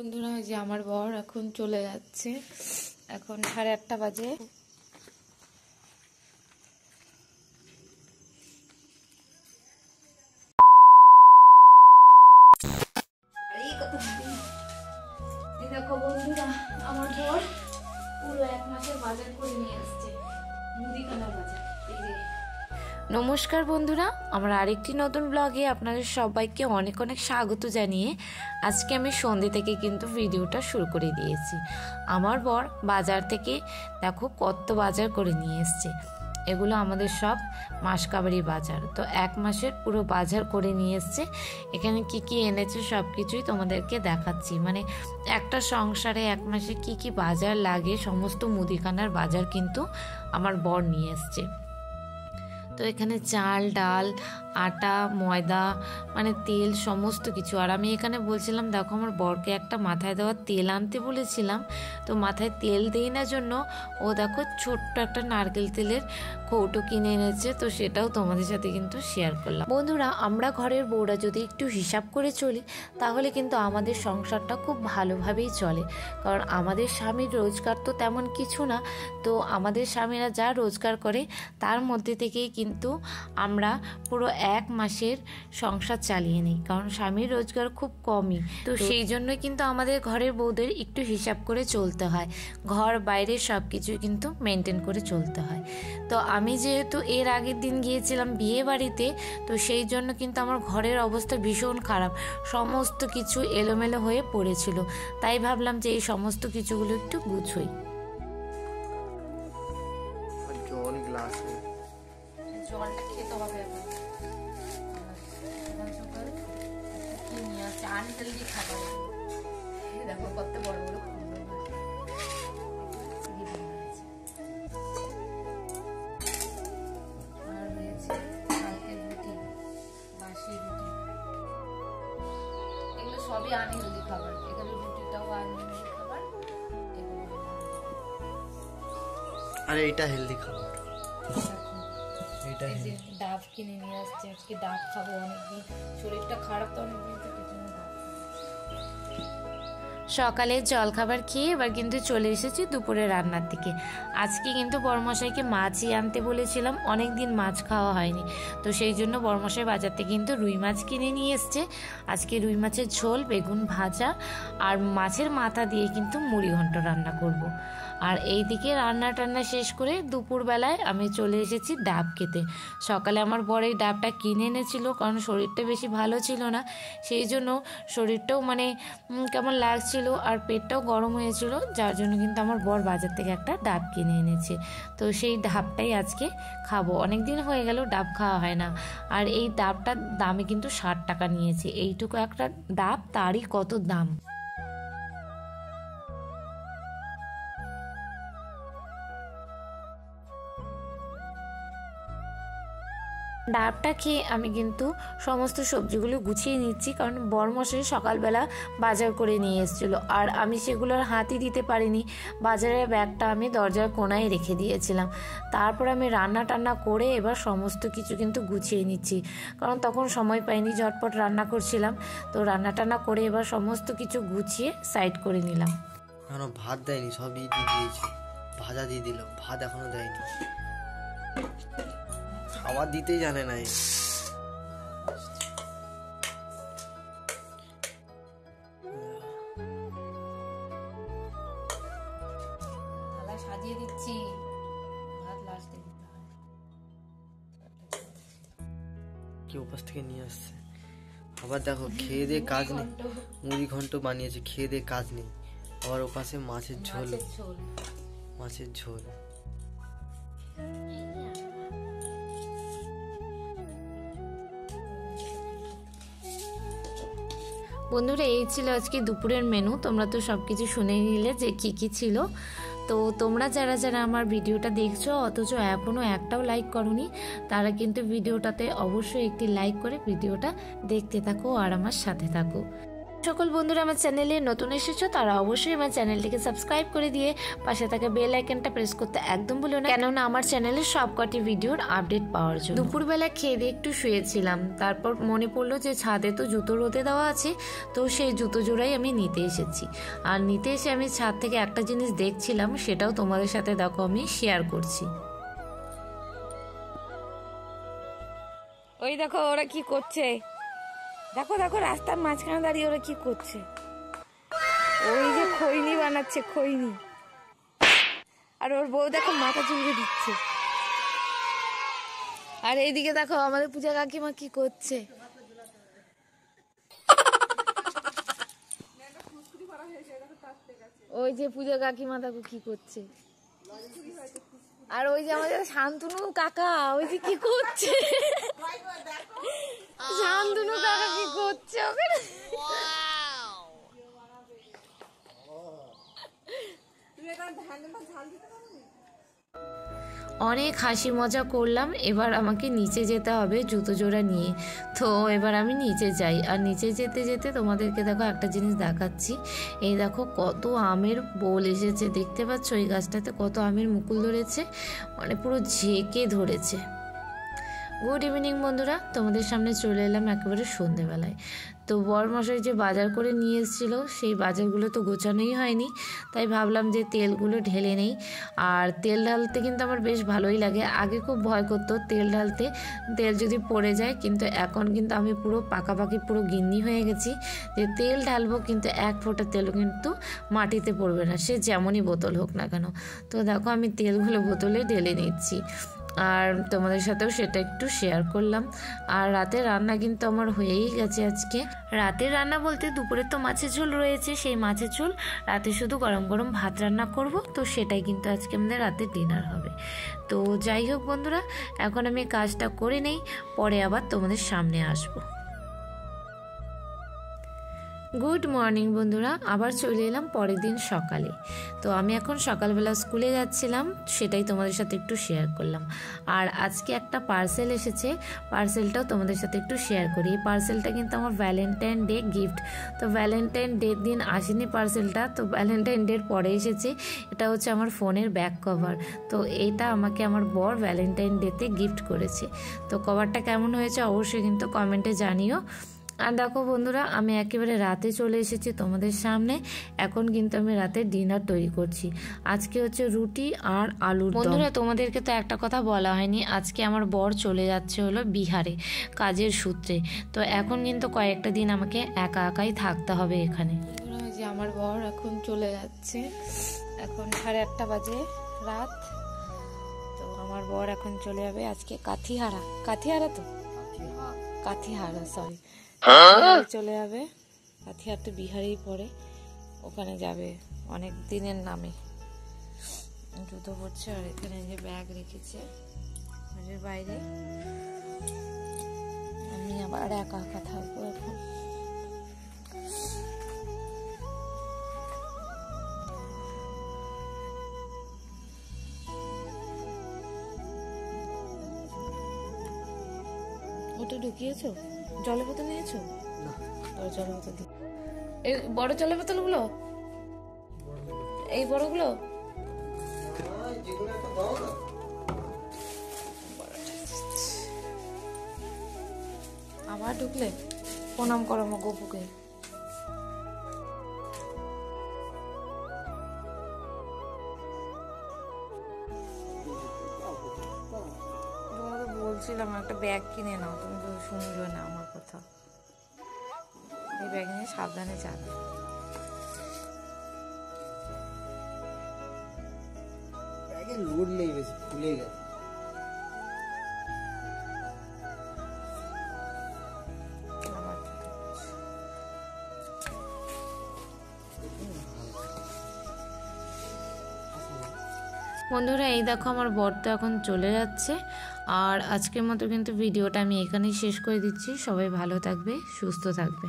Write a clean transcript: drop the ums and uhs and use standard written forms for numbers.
বন্ধুরা, যে আমার বর এখন চলে যাচ্ছে। এখন 8:30 বাজে। দেখো বন্ধুরা, আমার বর পুরো 1 মাসের বাজার করে নিয়ে আসছে, মুদিখানার বাজার। নমস্কার বন্ধুরা, আমার আরেকটি নতুন ব্লগে আপনাদের সবাইকে অনেক অনেক স্বাগত জানিয়ে আজকে আমি সন্ধ্যে থেকে কিন্তু ভিডিওটা শুরু করে দিয়েছি। আমার বর বাজার থেকে দেখো কত বাজার করে নিয়ে এসছে। এগুলো আমাদের সব মাসকাবারি বাজার, তো 1 মাসের পুরো বাজার করে নিয়ে এসছে। এখানে কি কি এনেছে সব কিছুই তোমাদেরকে দেখাচ্ছি। মানে একটা সংসারে 1 মাসে কি কি বাজার লাগে সমস্ত মুদিখানার বাজার কিন্তু আমার বর নিয়ে এসছে। তো এখানে চাল, ডাল, আটা, ময়দা, মানে তেল, সমস্ত কিছু। আর আমি এখানে বলছিলাম দেখো আমার বরকে একটা মাথায় দেওয়ার তেল আনতে বলেছিলাম, তো মাথায় তেল দেই না জন্য ও দেখো ছোট্ট একটা নারকেল তেলের কৌটো কিনে এনেছে। তো সেটাও তোমাদের সাথে কিন্তু শেয়ার করলাম। বন্ধুরা, আমরা ঘরের বউরা যদি একটু হিসাব করে চলি তাহলে কিন্তু আমাদের সংসারটা খুব ভালোভাবেই চলে। কারণ আমাদের স্বামীর রোজগার তো তেমন কিছু না, তো আমাদের স্বামীরা যা রোজগার করে তার মধ্যে থেকেই কিন্তু আমরা পুরো 1 মাসের সংসার চালিয়ে নিই। কারণ স্বামীর রোজগার খুব কমই, তো সেই জন্যই কিন্তু আমাদের ঘরের বউদের একটু হিসাব করে চলতে হয়। ঘর বাইরে সব কিছু কিন্তু মেনটেন করে চলতে হয়। তো আমি যেহেতু এর আগের দিন গিয়েছিলাম বিয়ে বাড়িতে, তো সেই জন্য কিন্তু আমার ঘরের অবস্থা ভীষণ খারাপ, সমস্ত কিছু এলোমেলো হয়ে পড়েছিল। তাই ভাবলাম যে এই সমস্ত কিছুগুলো একটু গুছোই। জলটা খেতে হবে, আনহেলদি খাবার। দেখো কত বড় বড় আর রয়েছে কালকের রুটি, বাসি রুটি, এগুলো সবই আনহেলদি খাবার। এখানে রুটিটাও আনহেলদি খাবার, আরে এটা হেলদি খাবার। এই যে ডাব কিনে নিয়ে আসছে, আজকে ডাব খাবো। অনেকদিন শরীরটা খারাপ, তো অনেকদিন থেকে সকালের জলখাবার খেয়ে এবার কিন্তু চলে এসেছি দুপুরে রান্নার দিকে। আজকে কিন্তু বড়মশাইকে মাছই আনতে বলেছিলাম, অনেক দিন মাছ খাওয়া হয়নি, তো সেই জন্য বড়মশাই বাজার থেকে কিন্তু রুই মাছ কিনে নিয়ে এসছে। আজকে রুই মাছের ঝোল, বেগুন ভাজা আর মাছের মাথা দিয়ে কিন্তু মুড়ি ঘন্ট রান্না করব। আর এই দিকে রান্না টান্না শেষ করে দুপুরবেলায় আমি চলে এসেছি ডাব খেতে। সকালে আমার বর এই ডাবটা কিনে এনেছিল, কারণ শরীরটা বেশি ভালো ছিল না, সেই জন্য শরীরটাও মানে কেমন লাগছিল আর পেটটাও গরম হয়েছিল, যার জন্য কিন্তু আমার বর বাজার থেকে একটা ডাব কিনে এনেছে। তো সেই ডাবটাই আজকে খাবো। অনেক দিন হয়ে গেল ডাব খাওয়া হয় না। আর এই ডাবটার দামে কিন্তু 60 টাকা নিয়েছে। এইটুকু একটা ডাব, তারই কত দাম। ডাবটা খেয়ে আমি কিন্তু সমস্ত সবজিগুলো গুছিয়ে নিচ্ছি, কারণ বরমশাই সকালবেলা বাজার করে নিয়ে এসেছিল আর আমি সেগুলোর হাতই দিতে পারিনি। বাজারের ব্যাগটা আমি দরজার কোণায় রেখে দিয়েছিলাম। তারপর আমি রান্না টান্না করে এবার সমস্ত কিছু কিন্তু গুছিয়ে নিচ্ছি, কারণ তখন সময় পাইনি, ঝটপট রান্না করছিলাম। তো রান্না টান্না করে এবার সমস্ত কিছু গুছিয়ে সাইড করে নিলাম। এখনো ভাত দেয়নি, সবই দিয়ে দিয়েছে। ভাজা দিয়ে দিল, ভাত এখনো দেয়নি। খাবার দিতেই জানে না। সাজিয়ে দিচ্ছি, ভাত লাস্টে দিতে হয়। কি উপাস থেকে নিয়ে আসছে। আবার দেখো খেয়ে দিয়ে কাজ নেই, মুড়ি ঘন্ট বানিয়েছে, খেয়ে দিয়ে কাজ নেই। আবার ওপাশে মাছের ঝোল, মাছের ঝোল। বন্ধুরা, এই ছিল আজকে দুপুরের মেনু। তোমরা তো সব কিছু শুনে নিলে যে কি কি ছিল। তো তোমরা যারা যারা আমার ভিডিওটা দেখছো অথচ এখনও একটাও লাইক করোনি, তারা কিন্তু ভিডিওটাতে অবশ্যই একটি লাইক করে ভিডিওটা দেখতে থাকো আর আমার সাথে থাকো। সকল বন্ধুরা আমার চ্যানেলে নতুন এসেছো তারা অবশ্যই আমার চ্যানেলটিকে সাবস্ক্রাইব করে দিয়ে পাশে থাকা বেল আইকনটা প্রেস করতে একদম ভুলো না, কেননা আমার চ্যানেলে সবকটি ভিডিওর আপডেট পাওয়ার জন্য। দুপুরবেলা খেয়ে দিয়ে একটু শুয়েছিলাম, তারপর মনে পড়লো যে ছাদে তো জুতো রোদে দেওয়া আছে, তো সেই জুতো জোড়াই আমি নিতে এসেছি। আর নিতে এসে আমি ছাদ থেকে একটা জিনিস দেখছিলাম, সেটাও তোমাদের সাথে দেখো আমি শেয়ার করছি। ওই দেখো ওরা কি করছে, দেখো দেখো রাস্তার মাঝখানে দাঁড়িয়ে ওরা কি করছে। ওই যে খৈনি বানাচ্ছে, খৈনি। আর ওর বউ দেখো মাথা চুলকে দিচ্ছে। আর এইদিকে দেখো আমাদের পূজা কাকিমা কি করছে। ওই যে পূজা কাকিমা দেখো কি করছে। আর ওই যে আমাদের শান্তনু কাকা ওই যে কি করছে, শান্তনু কাকা কি করছে ওখানে। অনেক হাসি মজা করলাম। এবার আমাকে নিচে যেতে হবে জুতো জোড়া নিয়ে, তো এবার আমি নিচে যাই। আর নিচে যেতে যেতে তোমাদেরকে দেখো একটা জিনিস দেখাচ্ছি। এই দেখো কত আমের বোল এসেছে, দেখতে পাচ্ছ এই গাছটাতে কত আমের মুকুল ধরেছে, মানে পুরো ঝেঁকে ধরেছে। গুড ইভিনিং বন্ধুরা, তোমাদের সামনে চলে এলাম একেবারে সন্ধেবেলায়। তো বরমশাই যে বাজার করে নিয়ে এসেছিল সেই বাজারগুলো তো গোছানোই হয়নি, তাই ভাবলাম যে তেলগুলো ঢেলে নেই। আর তেল ঢালতে কিন্তু আমার বেশ ভালোই লাগে। আগে খুব ভয় করতো তেল ঢালতে, তেল যদি পড়ে যায়, কিন্তু এখন কিন্তু আমি পুরো পাকাপাকি পুরো গিন্নি হয়ে গেছি যে তেল ঢালবো কিন্তু এক ফোঁটা তেলও কিন্তু মাটিতে পড়বে না, সে যেমনই বোতল হোক না কেন। তো দেখো আমি তেলগুলো বোতলে ঢেলে নিচ্ছি, আর তোমাদের সাথেও সেটা একটু শেয়ার করলাম। আর রাতের রান্না কিন্তু আমার হয়েই গেছে আজকে। রাতের রান্না বলতে দুপুরে তো মাছের ঝোল রয়েছে, সেই মাছের ঝোল রাতে শুধু গরম গরম ভাত রান্না করব, তো সেটাই কিন্তু আজকে আমাদের রাতের ডিনার হবে। তো যাই হোক বন্ধুরা, এখন আমি কাজটা করে নেই, পরে আবার তোমাদের সামনে আসবো। গুড মর্নিং বন্ধুরা, আবার চলে এলাম পরের দিন সকালে। তো আমি এখন সকালবেলা স্কুলে যাচ্ছিলাম, সেটাই তোমাদের সাথে একটু শেয়ার করলাম। আর আজকে একটা পার্সেল এসেছে, পার্সেলটাও তোমাদের সাথে একটু শেয়ার করি। এই পার্সেলটা কিন্তু আমার ভ্যালেন্টাইন ডে গিফট। তো ভ্যালেন্টাইন ডের দিন আসেনি পার্সেলটা, তো ভ্যালেন্টাইন ডের পরে এসেছে। এটা হচ্ছে আমার ফোনের ব্যাক কভার। তো এইটা আমাকে আমার বর ভ্যালেন্টাইন ডেতে গিফট করেছে। তো কভারটা কেমন হয়েছে অবশ্যই কিন্তু কমেন্টে জানিও। আর দেখো বন্ধুরা, আমি একেবারে রাতে চলে এসেছি তোমাদের সামনে। এখন কিন্তু আমি রাতে ডিনার তৈরি করছি। আজকে হচ্ছে রুটি আর আলুর দম। বন্ধুরা তোমাদেরকে তো একটা কথা বলা হয়নি, আজকে আমার বর চলে যাচ্ছে হলো বিহারে কাজের সূত্রে। তো এখন কিন্তু কয়েকটা দিন আমাকে একা একাই থাকতে হবে এখানে। যে আমার বর এখন চলে যাচ্ছে, এখন 8:30 বাজে রাত। তো আমার বর এখন চলে যাবে আজকে কাথিহারা, কাথিহারা তো কাথিহারা সরি চলে যাবে। কাথিহার তো বিহারেই পড়ে, ওখানে যাবে অনেক দিনের নামে। জুতো পরছে, আর এখানে যে ব্যাগ রেখেছে বাইরে। আমি আবার একা একা থাকবো এখন। ওটা ঢুকিয়েছো? জলের বোতল নিয়েছো? জলের বোতল দিই। এই বড় জলের বোতল গুলো, এই বড়গুলো আবার ঢুকলে প্রণাম করো মা গপুকে। বলছিলাম একটা ব্যাগ কিনে নাও, তুমি তো শুনছো না আমার কথা। এই ব্যাগ নিয়ে সাবধানে যাবে। ব্যাগে লোড নেই, বেশি ফুলে গেছে। বন্ধুরা এই দেখো আমার বর তো এখন চলে যাচ্ছে। আর আজকের মতো কিন্তু ভিডিওটা আমি এখানেই শেষ করে দিচ্ছি। সবাই ভালো থাকবে, সুস্থ থাকবে।